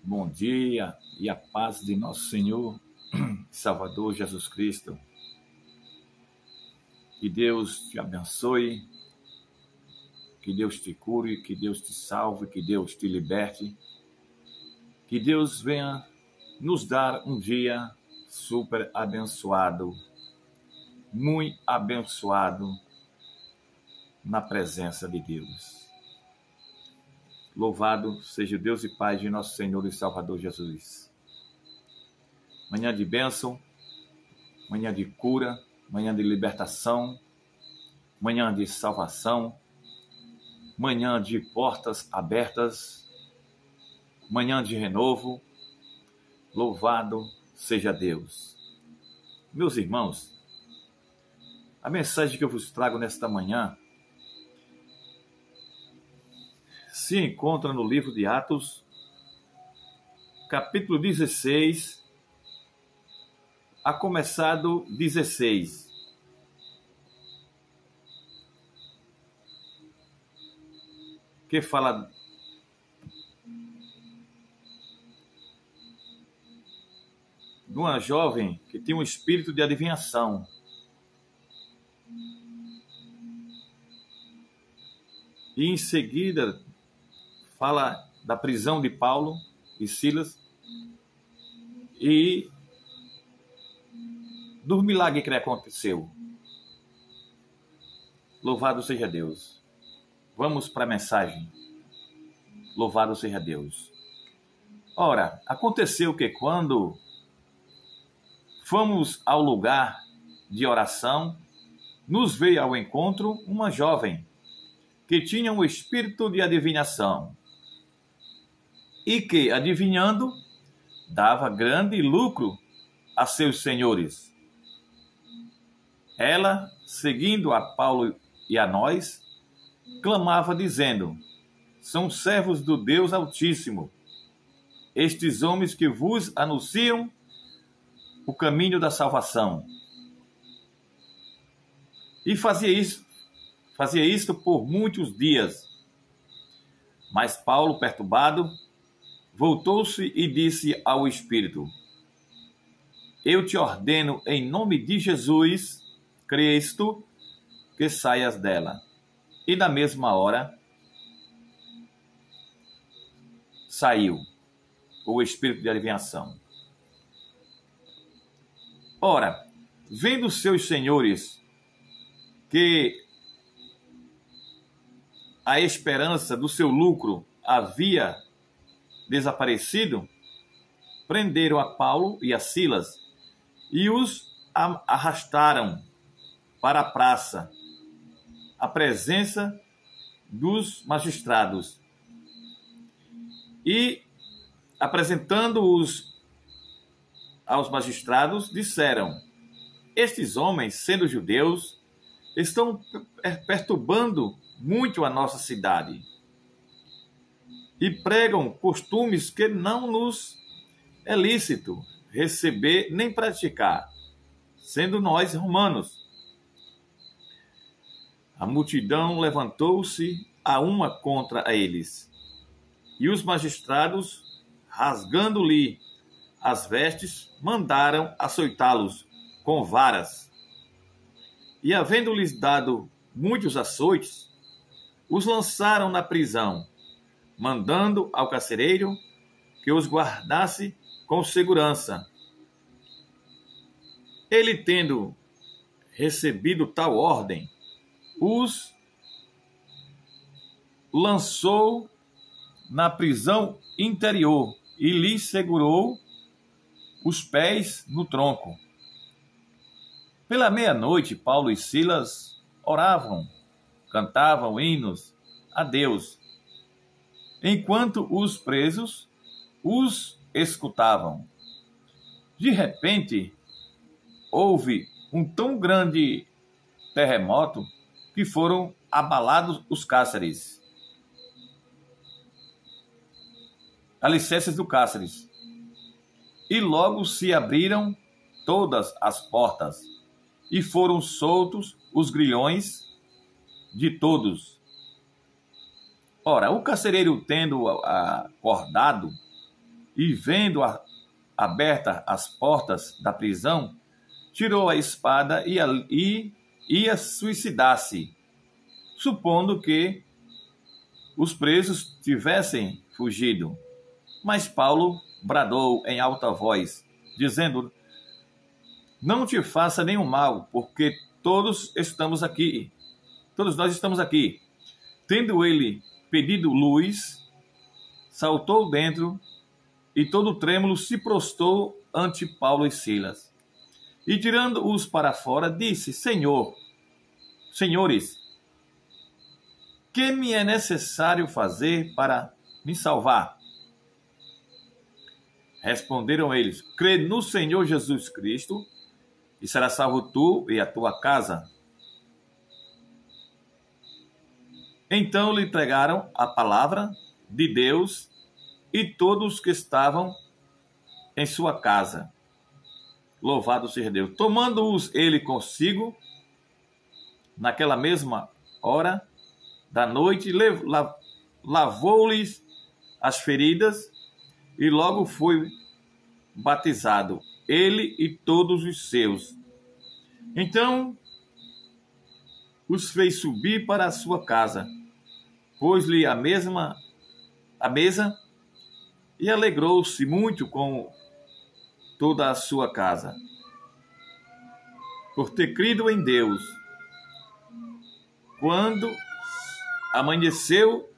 Bom dia e a paz de nosso Senhor Salvador Jesus Cristo. Que Deus te abençoe, que Deus te cure, que Deus te salve, que Deus te liberte. Que Deus venha nos dar um dia super abençoado, muito abençoado na presença de Deus. Louvado seja o Deus e Pai de nosso Senhor e Salvador Jesus. Manhã de bênção, manhã de cura, manhã de libertação, manhã de salvação, manhã de portas abertas, manhã de renovo. Louvado seja Deus. Meus irmãos, a mensagem que eu vos trago nesta manhã se encontra no livro de Atos, capítulo 16, a começar do 16. Que fala de uma jovem que tinha um espírito de adivinhação. E em seguida fala da prisão de Paulo e Silas e do milagre que aconteceu. Louvado seja Deus. Vamos para a mensagem. Louvado seja Deus. Ora, aconteceu que quando fomos ao lugar de oração, nos veio ao encontro uma jovem que tinha um espírito de adivinhação e que, adivinhando, dava grande lucro a seus senhores. Ela, seguindo a Paulo e a nós, clamava dizendo: são servos do Deus Altíssimo, estes homens que vos anunciam o caminho da salvação. E fazia isto por muitos dias. Mas Paulo, perturbado, voltou-se e disse ao Espírito: eu te ordeno em nome de Jesus Cristo que saias dela. E na mesma hora saiu o espírito de adivinhação. Ora, vendo seus senhores que a esperança do seu lucro havia desaparecido, prenderam a Paulo e a Silas e os arrastaram para a praça, à presença dos magistrados. E, apresentando-os aos magistrados, disseram: estes homens, sendo judeus, estão perturbando muito a nossa cidade e pregam costumes que não nos é lícito receber nem praticar, sendo nós romanos. A multidão levantou-se a uma contra eles, e os magistrados, rasgando-lhe as vestes, mandaram açoitá-los com varas. E, havendo-lhes dado muitos açoites, os lançaram na prisão, mandando ao carcereiro que os guardasse com segurança. Ele, tendo recebido tal ordem, os lançou na prisão interior e lhes segurou os pés no tronco. Pela meia-noite, Paulo e Silas oravam, cantavam hinos a Deus, enquanto os presos os escutavam. De repente, houve um tão grande terremoto que foram abalados os cárceres, alicerces do cárceres, e logo se abriram todas as portas, e foram soltos os grilhões de todos. Ora, o carcereiro, tendo acordado, e vendo abertas as portas da prisão, tirou a espada e ia suicidar-se, supondo que os presos tivessem fugido. Mas Paulo bradou em alta voz, dizendo: não te faça nenhum mal, porque todos nós estamos aqui. Tendo ele pedido luz, saltou dentro e todo trêmulo se prostrou ante Paulo e Silas. E tirando-os para fora, disse: Senhores, que me é necessário fazer para me salvar? Responderam eles: crê no Senhor Jesus Cristo, e será salvo tu e a tua casa. Então lhe pregaram a palavra de Deus e todos que estavam em sua casa. Louvado seja Deus. Tomando-os ele consigo, naquela mesma hora da noite, lavou-lhes as feridas e logo foi batizado, ele e todos os seus. Então os fez subir para a sua casa, pôs-lhe a mesa e alegrou-se muito com toda a sua casa, por ter crido em Deus. Quando amanheceu,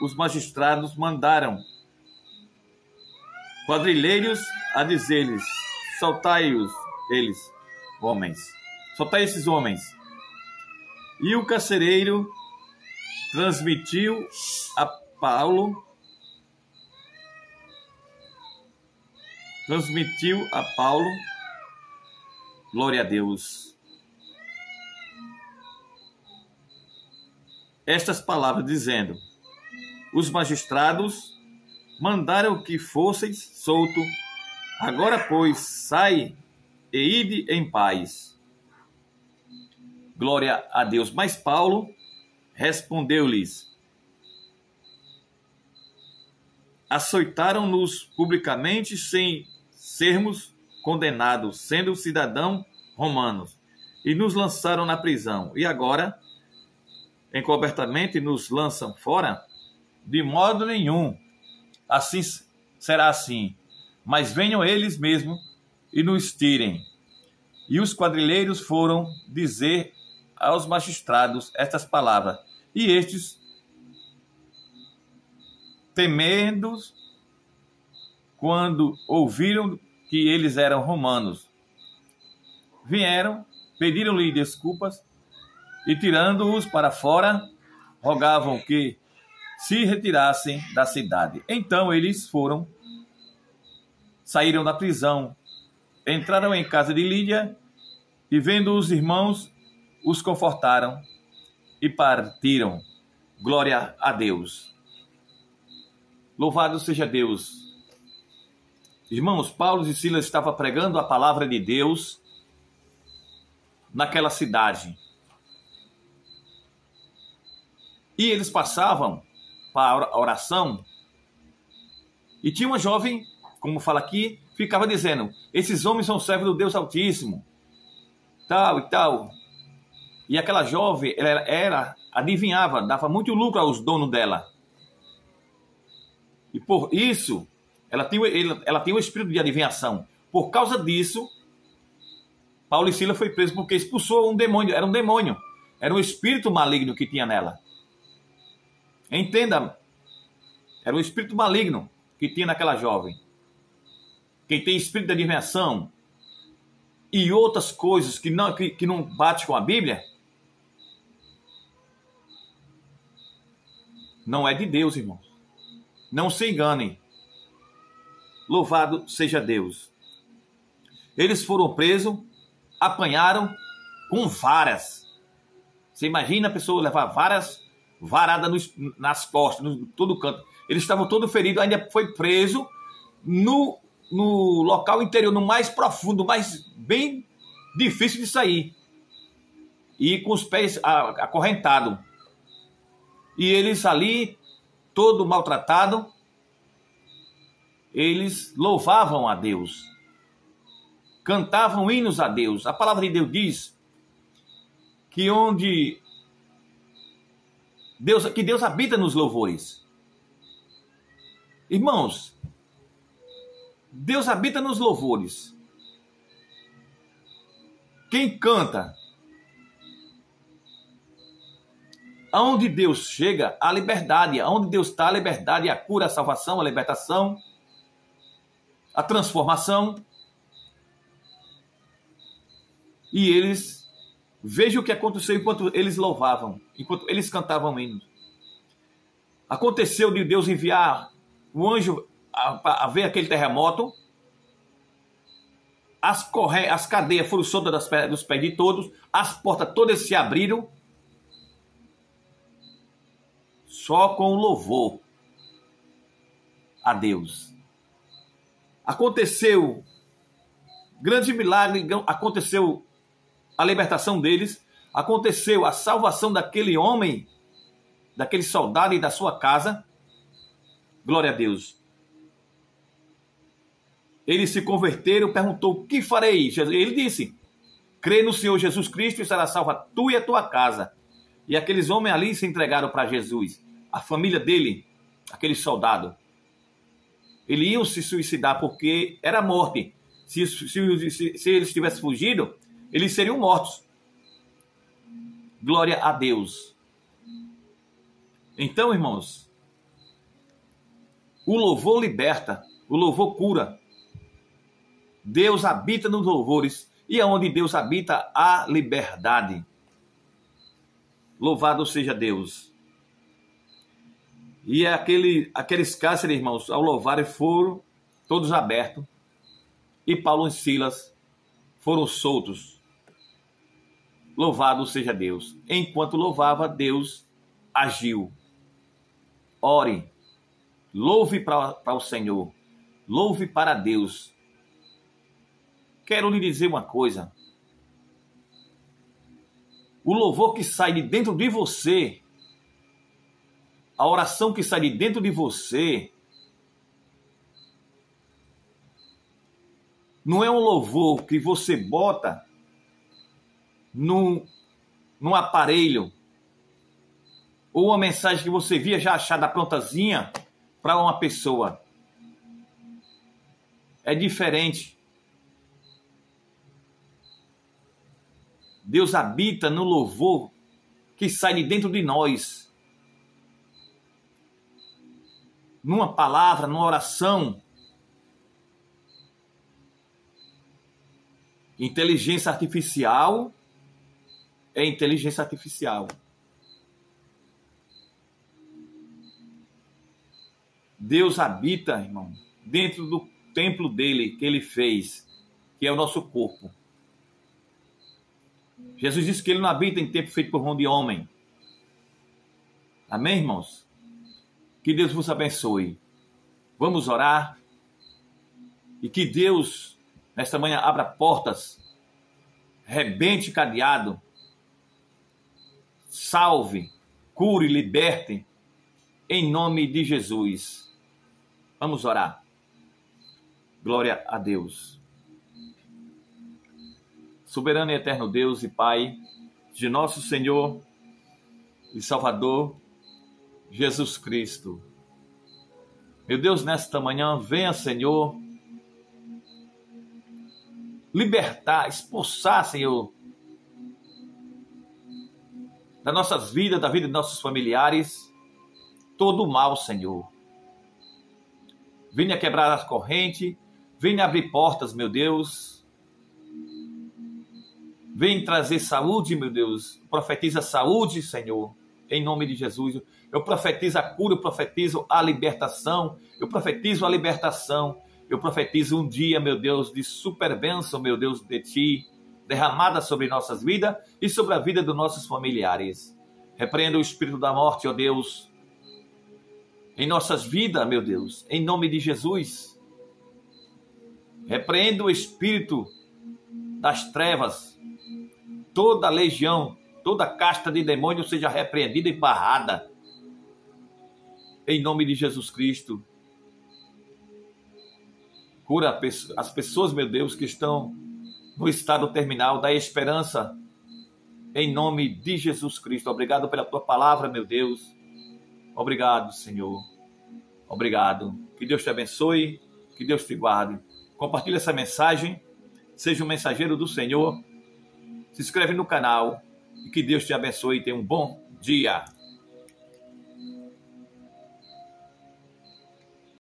os magistrados mandaram quadrilheiros a dizer-lhes: soltai esses homens. E o carcereiro transmitiu a Paulo glória a Deus, estas palavras, dizendo: os magistrados mandaram que fosseis solto, agora, pois, sai e ide em paz. Glória a Deus. Mas Paulo respondeu-lhes: açoitaram-nos publicamente sem sermos condenados, sendo cidadãos romanos, e nos lançaram na prisão. E agora, encobertamente, nos lançam fora? De modo nenhum. Assim será assim. Mas venham eles mesmos e nos tirem. E os quadrilheiros foram dizer aos magistrados estas palavras. E estes, temendo, quando ouviram que eles eram romanos, vieram, pediram-lhe desculpas e, tirando-os para fora, rogavam que se retirassem da cidade. Então eles saíram da prisão, entraram em casa de Lídia e, vendo os irmãos, os confortaram e partiram. Glória a Deus. Louvado seja Deus. Irmãos, Paulo e Silas estavam pregando a palavra de Deus naquela cidade. E eles passavam para a oração e tinha uma jovem, como fala aqui, ficava dizendo: esses homens são servos do Deus Altíssimo, tal e tal. E aquela jovem, ela adivinhava, dava muito lucro aos donos dela. E por isso, ela tinha o espírito de adivinhação. Por causa disso, Paulo e Silas foi preso porque expulsou um demônio. Era um demônio. Era um espírito maligno que tinha nela. Entenda, era um espírito maligno que tinha naquela jovem. Quem tem espírito de adivinhação e outras coisas que não bate com a Bíblia, não é de Deus, irmãos. Não se enganem. Louvado seja Deus. Eles foram presos, apanharam com varas. Você imagina a pessoa levar varadas nas costas, em todo canto. Eles estavam todos feridos, ainda foi preso no local interior, no mais profundo, mais bem difícil de sair. E com os pés acorrentados. E eles ali, todo maltratado, eles louvavam a Deus, cantavam hinos a Deus. A palavra de Deus diz que onde Deus habita nos louvores. Irmãos, Deus habita nos louvores. Quem canta, aonde Deus chega, a liberdade. Aonde Deus está, a liberdade, a cura, a salvação, a libertação, a transformação. E eles, vejam o que aconteceu enquanto eles louvavam, enquanto eles cantavam hinos. Aconteceu de Deus enviar o anjo a ver aquele terremoto. As cadeias foram soltas dos pés de todos, as portas todas se abriram, só com o louvor a Deus. Aconteceu grande milagre, aconteceu a libertação deles, aconteceu a salvação daquele homem, daquele soldado e da sua casa. Glória a Deus. Eles se converteram, perguntou: o que farei? Ele disse: crê no Senhor Jesus Cristo e será salva tu e a tua casa. E aqueles homens ali se entregaram para Jesus. A família dele, aquele soldado, eles iam se suicidar porque era morte. Se eles tivessem fugido, eles seriam mortos. Glória a Deus. Então, irmãos, o louvor liberta, o louvor cura. Deus habita nos louvores, e aonde Deus habita, há liberdade. Louvado seja Deus. E aqueles cárceres, irmãos, ao louvarem, foram todos abertos, e Paulo e Silas foram soltos. Louvado seja Deus. Enquanto louvava, Deus agiu. Ore, louve para o Senhor, louve para Deus. Quero lhe dizer uma coisa. O louvor que sai de dentro de você, a oração que sai de dentro de você, não é um louvor que você bota num aparelho, ou uma mensagem que você via já achada prontazinha para uma pessoa. É diferente. Deus habita no louvor que sai de dentro de nós. Numa palavra, numa oração. Inteligência artificial é inteligência artificial. Deus habita, irmão, dentro do templo dele que ele fez, que é o nosso corpo. Jesus disse que ele não habita em templo feito por mão de homem. Amém, irmãos? Que Deus vos abençoe. Vamos orar. E que Deus, nesta manhã, abra portas, rebente cadeado, salve, cure, liberte, em nome de Jesus. Vamos orar. Glória a Deus. Soberano e eterno Deus e Pai de nosso Senhor e Salvador Jesus Cristo. Meu Deus, nesta manhã, venha, Senhor, libertar, expulsar, Senhor, das nossas vidas, da vida de nossos familiares, todo o mal, Senhor. Venha quebrar as correntes, venha abrir portas, meu Deus. Vem trazer saúde, meu Deus. Profetiza saúde, Senhor, em nome de Jesus. Eu profetizo a cura, eu profetizo a libertação. Eu profetizo a libertação. Eu profetizo um dia, meu Deus, de super bênção, meu Deus, de Ti, derramada sobre nossas vidas e sobre a vida dos nossos familiares. Repreenda o espírito da morte, ó Deus, em nossas vidas, meu Deus, em nome de Jesus. Repreenda o espírito das trevas. Toda legião, toda casta de demônio seja repreendida e barrada. Em nome de Jesus Cristo. Cura as pessoas, meu Deus, que estão no estado terminal, da esperança, em nome de Jesus Cristo. Obrigado pela tua palavra, meu Deus. Obrigado, Senhor. Obrigado. Que Deus te abençoe, que Deus te guarde. Compartilhe essa mensagem, seja um mensageiro do Senhor. Se inscreve no canal e que Deus te abençoe e tenha um bom dia.